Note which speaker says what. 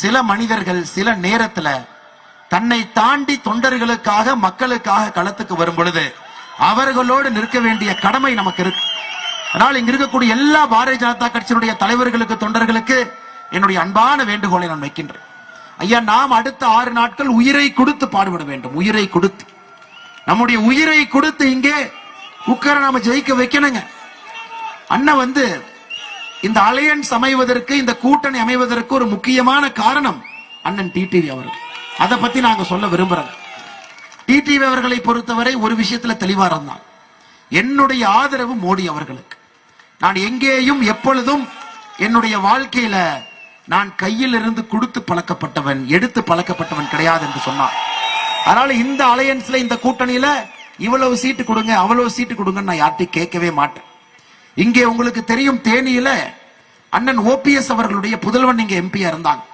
Speaker 1: சில மனிதர்கள் சில நேரத்துல தன்னை தாண்டி தொண்டர்களுக்காக மக்களுக்காக களத்துக்கு வரும் பொழுது அவர்களோடு நிற்க வேண்டிய கடமை நமக்கு இருக்கு. அதனால் இங்க இருக்கக்கூடிய எல்லா பாரதிய ஜனதா கட்சியினுடைய தலைவர்களுக்கு தொண்டர்களுக்கு என்னுடைய அன்பான வேண்டுகோளை நான் வைக்கின்றேன். ஐயா, நாம் அடுத்த 6 நாட்கள் உயிரை கொடுத்து பாடுபட வேண்டும். உயிரை கொடுத்து, நம்முடைய உயிரை கொடுத்து இங்கே உட்கார நாம ஜெயிக்க வைக்கணுங்க. அண்ணன் இந்த அலையன்ஸ் அமைவதற்கு, இந்த கூட்டணி அமைவதற்கு ஒரு முக்கியமான காரணம் அண்ணன் டிடிவி அவர்கள். அதை பத்தி நாங்க சொல்ல விரும்புறோம். டிடிவி அவர்களை பொறுத்தவரை ஒரு விஷயத்துல தெளிவா இருந்தான். என்னுடைய ஆதரவு மோடி அவர்களுக்கு. நான் எங்கேயும் எப்பொழுதும் என்னுடைய வாழ்க்கையில நான் கையில் இருந்து கொடுத்து பழக்கப்பட்டவன், எடுத்து பழக்கப்பட்டவன் கிடையாது என்று சொன்னான். அதனால இந்த அலையன்ஸ்ல, இந்த கூட்டணியில இவ்வளவு சீட்டு கொடுங்க, அவ்வளவு சீட்டு கொடுங்க நான் யார்ட்டையும் கேட்கவே மாட்டேன். இங்கே உங்களுக்கு தெரியும், தேனியில அண்ணன் ஓபிஎஸ் அவர்களுடைய புதல்வன் இங்க எம்பியா இருந்தாங்க.